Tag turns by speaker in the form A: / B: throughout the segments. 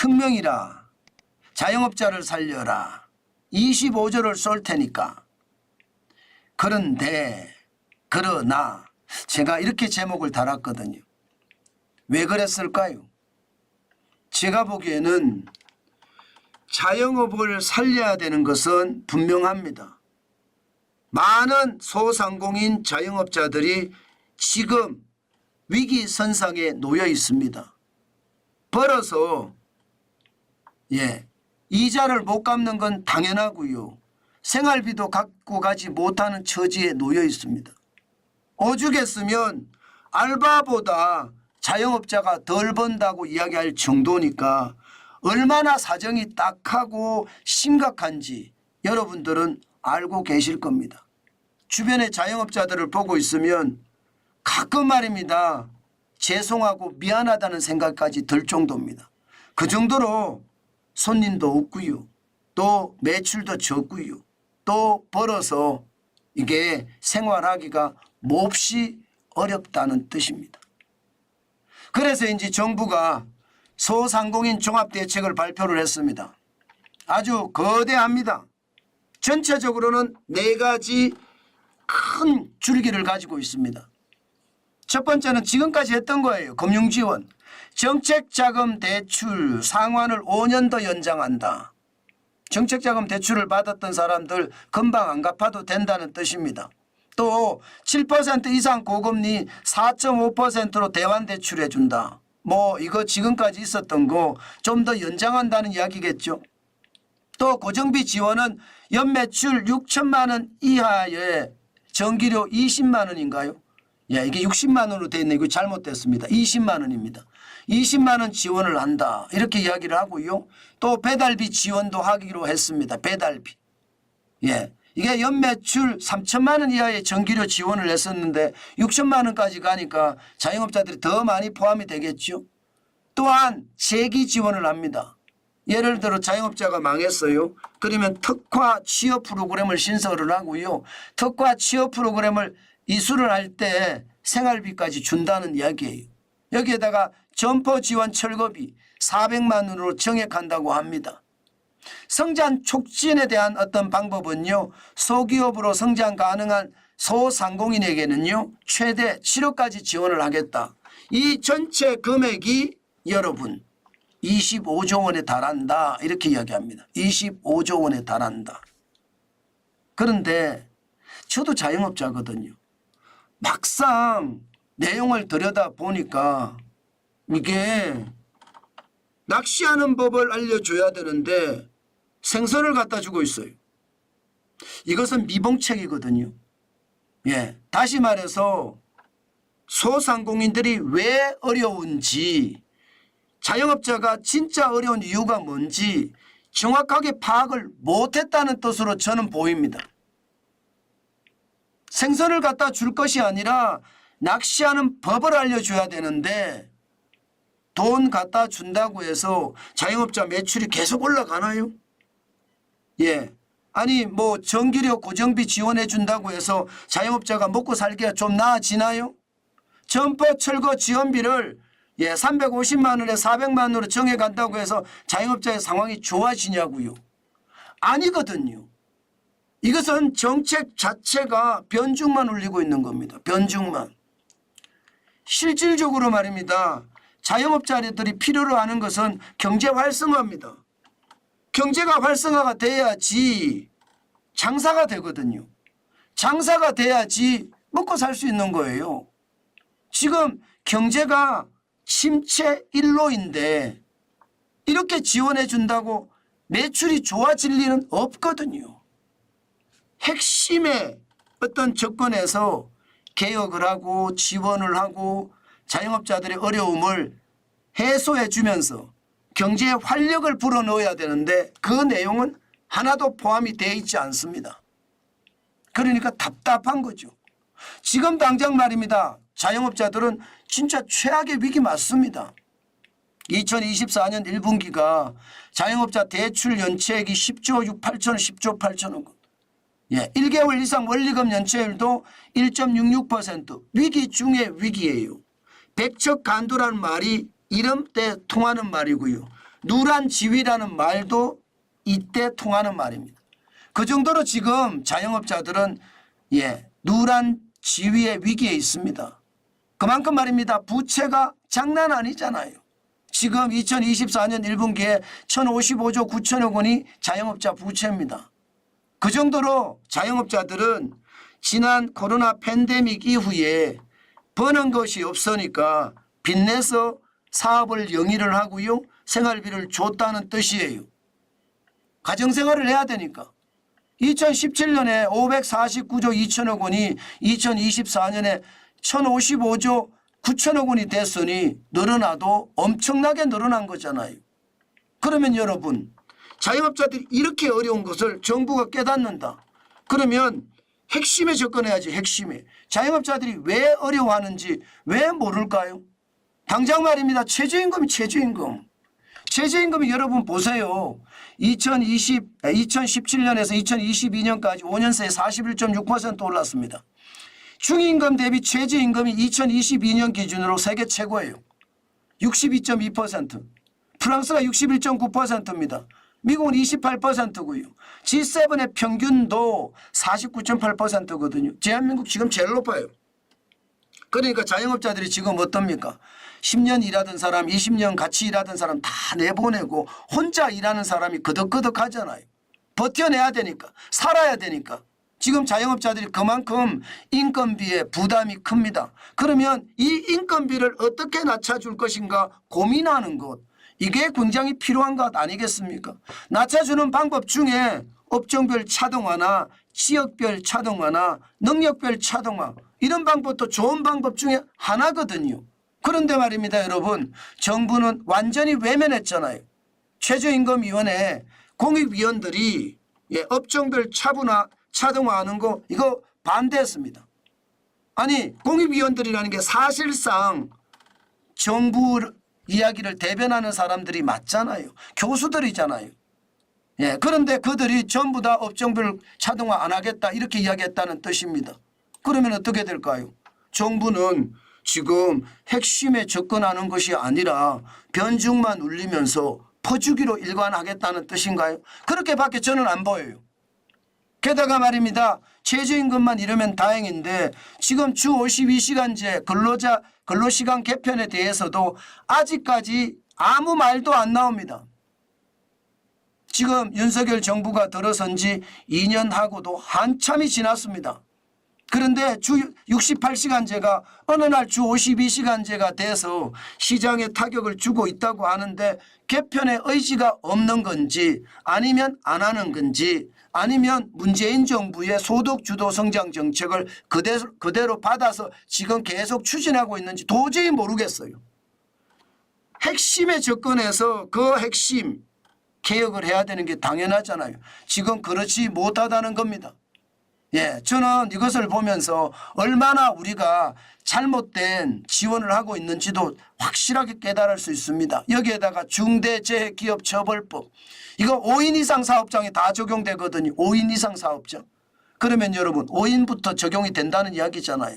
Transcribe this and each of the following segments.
A: 특명이라 자영업자를 살려라 25조를 쏠 테니까. 그러나 제가 이렇게 제목을 달았거든요. 왜 그랬을까요? 제가 보기에는 자영업을 살려야 되는 것은 분명합니다. 많은 소상공인 자영업자들이 지금 위기선상에 놓여 있습니다. 벌어서 이자를 못 갚는 건 당연하고요. 생활비도 갖고 가지 못하는 처지에 놓여 있습니다. 오죽했으면 알바보다 자영업자가 덜 번다고 이야기할 정도니까 얼마나 사정이 딱하고 심각한지 여러분들은 알고 계실 겁니다. 주변의 자영업자들을 보고 있으면 가끔 말입니다. 죄송하고 미안하다는 생각까지 들 정도입니다. 그 정도로 손님도 없고요. 또 매출도 적고요. 또 벌어서 이게 생활하기가 몹시 어렵다는 뜻입니다. 그래서 이제 정부가 소상공인 종합대책을 발표를 했습니다. 아주 거대합니다. 전체적으로는 4가지 큰 줄기를 가지고 있습니다. 첫 번째는 지금까지 했던 거예요. 금융지원. 정책자금 대출 상환을 5년 더 연장한다. 정책자금 대출을 받았던 사람들 금방 안 갚아도 된다는 뜻입니다. 또 7% 이상 고금리 4.5%로 대환대출해 준다. 이거 지금까지 있었던 거 좀 더 연장한다는 이야기겠죠. 또 고정비 지원은 연매출 6천만 원 이하의 전기료 20만 원인가요? 이게 60만 원으로 되어 있네. 이거 잘못됐습니다. 20만 원입니다. 20만 원 지원을 한다. 이렇게 이야기를 하고요. 또 배달비 지원도 하기로 했습니다. 배달비. 이게 연매출 3천만 원 이하의 전기료 지원을 했었는데 6천만 원까지 가니까 자영업자들이 더 많이 포함이 되겠죠. 또한 재기 지원을 합니다. 예를 들어 자영업자가 망했어요. 그러면 특화 취업 프로그램을 신설을 하고요. 특화 취업 프로그램을 이수를 할 때 생활비까지 준다는 이야기예요. 여기에다가 점포 지원 철거비 400만 원으로 정액한다고 합니다. 성장 촉진에 대한 어떤 방법은요. 소기업으로 성장 가능한 소상공인에게는요. 최대 7억까지 지원을 하겠다. 이 전체 금액이 여러분 25조 원에 달한다. 이렇게 이야기합니다. 25조 원에 달한다. 그런데 저도 자영업자거든요. 막상 내용을 들여다보니까 이게 낚시하는 법을 알려줘야 되는데 생선을 갖다 주고 있어요. 이것은 미봉책이거든요. 다시 말해서 소상공인들이 왜 어려운지 자영업자가 진짜 어려운 이유가 뭔지 정확하게 파악을 못했다는 뜻으로 저는 보입니다. 생선을 갖다 줄 것이 아니라 낚시하는 법을 알려줘야 되는데 돈 갖다 준다고 해서 자영업자 매출이 계속 올라가나요? 아니 전기료 고정비 지원해 준다고 해서 자영업자가 먹고 살기가 좀 나아지나요? 점포 철거 지원비를 350만 원에 400만 원으로 정해간다고 해서 자영업자의 상황이 좋아지냐고요? 아니거든요. 이것은 정책 자체가 변죽만 울리고 있는 겁니다. 변죽만. 실질적으로 말입니다. 자영업자들이 필요로 하는 것은 경제 활성화입니다. 경제가 활성화가 돼야지 장사가 되거든요. 장사가 돼야지 먹고 살 수 있는 거예요. 지금 경제가 침체 일로인데 이렇게 지원해 준다고 매출이 좋아질 리는 없거든요. 핵심의 어떤 조건에서 개혁을 하고 지원을 하고 자영업자들의 어려움을 해소해 주면서 경제에 활력을 불어넣어야 되는데 그 내용은 하나도 포함이 되어 있지 않습니다. 그러니까 답답한 거죠. 지금 당장 말입니다. 자영업자들은 진짜 최악의 위기 맞습니다. 2024년 1분기가 자영업자 대출 연체액이 10조 8천원 10조 8천원 1개월 이상 원리금 연체율도 1.66% 위기 중의 위기예요. 백척간두라는 말이 이름 때 통하는 말이고요. 누란 지위라는 말도 이때 통하는 말입니다. 그 정도로 지금 자영업자들은 누란 지위의 위기에 있습니다. 그만큼 말입니다. 부채가 장난 아니잖아요. 지금 2024년 1분기에 1,055조 9천억 원이 자영업자 부채입니다. 그 정도로 자영업자들은 지난 코로나 팬데믹 이후에 버는 것이 없으니까 빚내서 사업을 영위를 하고요. 생활비를 줬다는 뜻이에요. 가정생활을 해야 되니까. 2017년에 549조 2천억 원이 2024년에 1,055조 9천억 원이 됐으니 늘어나도 엄청나게 늘어난 거잖아요. 그러면 여러분 자영업자들이 이렇게 어려운 것을 정부가 깨닫는다. 그러면 핵심에 접근해야지. 핵심에. 자영업자들이 왜 어려워하는지 왜 모를까요? 당장 말입니다. 최저임금이 최저임금. 최저임금이 여러분 보세요. 2017년에서 2022년까지 5년 새에 41.6% 올랐습니다. 중임금 대비 최저임금이 2022년 기준으로 세계 최고예요. 62.2%. 프랑스가 61.9%입니다. 미국은 28%고요. G7의 평균도 49.8%거든요. 대한민국 지금 제일 높아요. 그러니까 자영업자들이 지금 어떻습니까? 10년 일하던 사람, 20년 같이 일하던 사람 다 내보내고 혼자 일하는 사람이 거덕거덕 하잖아요. 버텨내야 되니까, 살아야 되니까. 지금 자영업자들이 그만큼 인건비에 부담이 큽니다. 그러면 이 인건비를 어떻게 낮춰줄 것인가 고민하는 것. 이게 굉장히 필요한 것 아니겠습니까? 낮춰주는 방법 중에 업종별 차등화나 지역별 차등화나 능력별 차등화 이런 방법도 좋은 방법 중에 하나거든요. 그런데 말입니다. 여러분 정부는 완전히 외면했잖아요. 최저임금위원회 공익위원들이 업종별 차분화 차등화하는 거 이거 반대했습니다. 아니 공익위원들이라는 게 사실상 정부 이야기를 대변하는 사람들이 맞잖아요. 교수들이잖아요. 그런데 그들이 전부 다 업종별 차등화 안 하겠다 이렇게 이야기했다는 뜻입니다. 그러면 어떻게 될까요? 정부는 지금 핵심에 접근하는 것이 아니라 변죽만 울리면서 퍼주기로 일관하겠다는 뜻인가요? 그렇게밖에 저는 안 보여요. 게다가 말입니다. 최저임금만 이러면 다행인데 지금 주 52시간제 근로시간 개편에 대해서도 아직까지 아무 말도 안 나옵니다. 지금 윤석열 정부가 들어선 지 2년하고도 한참이 지났습니다. 그런데 주 68시간제가 어느 날 주 52시간제가 돼서 시장에 타격을 주고 있다고 하는데 개편의 의지가 없는 건지 아니면 안 하는 건지 아니면 문재인 정부의 소득주도 성장 정책을 그대로 받아서 지금 계속 추진하고 있는지 도저히 모르겠어요. 핵심에 접근해서 그 핵심 개혁을 해야 되는 게 당연하잖아요. 지금 그렇지 못하다는 겁니다. 저는 이것을 보면서 얼마나 우리가 잘못된 지원을 하고 있는지도 확실하게 깨달을 수 있습니다. 여기에다가 중대재해기업처벌법 이거 5인 이상 사업장에 다 적용되거든요. 5인 이상 사업장. 그러면 여러분 5인부터 적용이 된다는 이야기잖아요.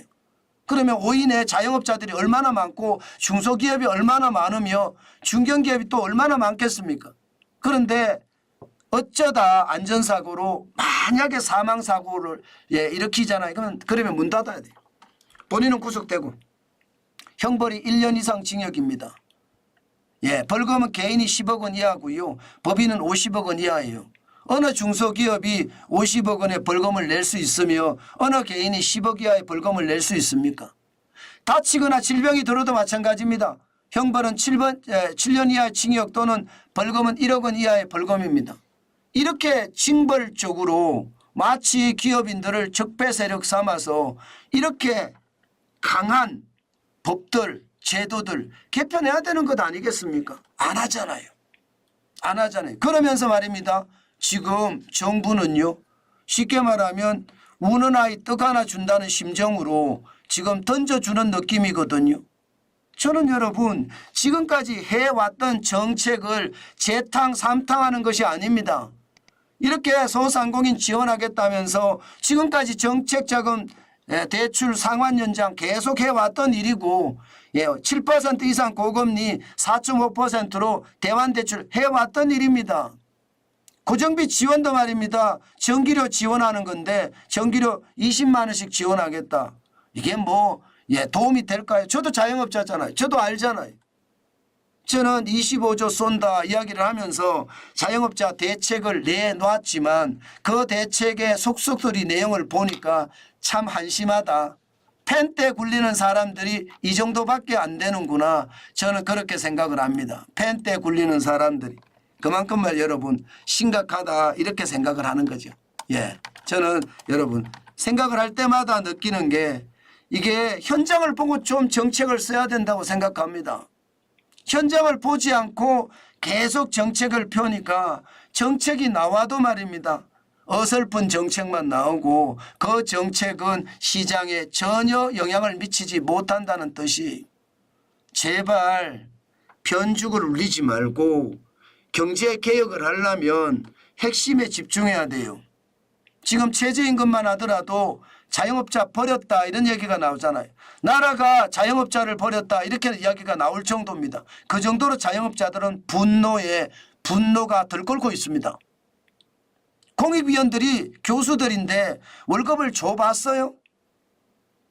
A: 그러면 5인의 자영업자들이 얼마나 많고 중소기업이 얼마나 많으며 중견기업이 또 얼마나 많겠습니까? 그런데 어쩌다 안전사고로 만약에 사망사고를 일으키잖아요. 그러면 문 닫아야 돼요. 본인은 구속되고 형벌이 1년 이상 징역입니다. 벌금은 개인이 10억 원 이하고요. 법인은 50억 원 이하예요. 어느 중소기업이 50억 원의 벌금을 낼 수 있으며 어느 개인이 10억 이하의 벌금을 낼 수 있습니까? 다치거나 질병이 들어도 마찬가지입니다. 형벌은 7년 이하의 징역 또는 벌금은 1억 원 이하의 벌금입니다. 이렇게 징벌적으로 마치 기업인들을 적폐 세력 삼아서 이렇게 강한 법들, 제도들 개편해야 되는 것 아니겠습니까? 안 하잖아요. 안 하잖아요. 그러면서 말입니다. 지금 정부는요. 쉽게 말하면 우는 아이 떡 하나 준다는 심정으로 지금 던져주는 느낌이거든요. 저는 여러분 지금까지 해왔던 정책을 재탕 삼탕하는 것이 아닙니다. 이렇게 소상공인 지원하겠다면서 지금까지 정책 자금 대출 상환 연장 계속 해왔던 일이고 7% 이상 고금리 4.5%로 대환대출 해왔던 일입니다. 고정비 지원도 말입니다. 전기료 지원하는 건데 전기료 20만 원씩 지원하겠다. 이게 뭐 도움이 될까요? 저도 자영업자잖아요. 저도 알잖아요. 저는 25조 쏜다 이야기를 하면서 자영업자 대책을 내놨지만 그 대책의 속속들이 내용을 보니까 참 한심하다. 펜때 굴리는 사람들이 이 정도밖에 안 되는구나. 저는 그렇게 생각을 합니다. 펜때 굴리는 사람들이. 그만큼만 여러분 심각하다 이렇게 생각을 하는 거죠. 저는 여러분 생각을 할 때마다 느끼는 게 이게 현장을 보고 좀 정책을 써야 된다고 생각합니다. 현장을 보지 않고 계속 정책을 펴니까 정책이 나와도 말입니다. 어설픈 정책만 나오고 그 정책은 시장에 전혀 영향을 미치지 못한다는 뜻이 제발 변죽을 울리지 말고 경제 개혁을 하려면 핵심에 집중해야 돼요. 지금 최저임금만 하더라도 자영업자 버렸다 이런 얘기가 나오잖아요. 나라가 자영업자를 버렸다 이렇게 이야기가 나올 정도입니다. 그 정도로 자영업자들은 분노가 들끓고 있습니다. 공익위원들이 교수들인데 월급을 줘봤어요?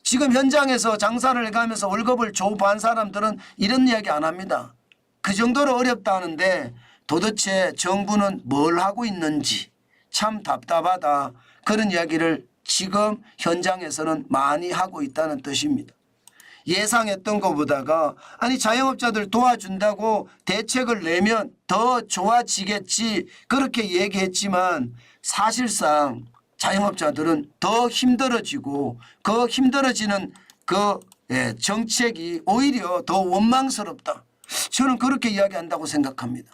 A: 지금 현장에서 장사를 해가면서 월급을 줘본 사람들은 이런 이야기 안 합니다. 그 정도로 어렵다는데 도대체 정부는 뭘 하고 있는지 참 답답하다. 그런 이야기를 지금 현장에서는 많이 하고 있다는 뜻입니다. 예상했던 것보다가 아니 자영업자들 도와준다고 대책을 내면 더 좋아지겠지 그렇게 얘기했지만 사실상 자영업자들은 더 힘들어지고 그 힘들어지는 그 정책이 오히려 더 원망스럽다. 저는 그렇게 이야기한다고 생각합니다.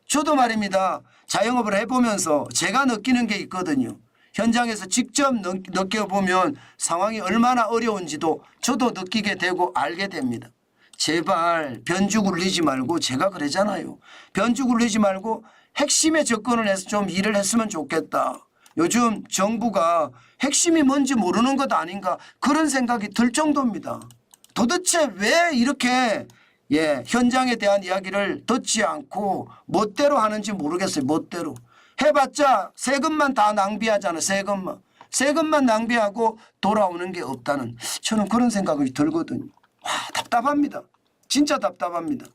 A: 저도 말입니다. 자영업을 해보면서 제가 느끼는 게 있거든요. 현장에서 직접 느껴보면 상황이 얼마나 어려운지도 저도 느끼게 되고 알게 됩니다. 제발 변죽 울리지 말고 제가 그러잖아요. 변죽 울리지 말고 핵심에 접근을 해서 좀 일을 했으면 좋겠다. 요즘 정부가 핵심이 뭔지 모르는 것 아닌가 그런 생각이 들 정도입니다. 도대체 왜 이렇게 현장에 대한 이야기를 듣지 않고 멋대로 하는지 모르겠어요. 멋대로. 해봤자 세금만 다 낭비하잖아요. 세금만 낭비하고 돌아오는 게 없다는 저는 그런 생각이 들거든요. 와 답답합니다. 진짜 답답합니다.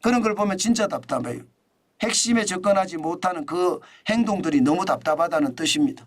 A: 그런 걸 보면 진짜 답답해요. 핵심에 접근하지 못하는 그 행동들이 너무 답답하다는 뜻입니다.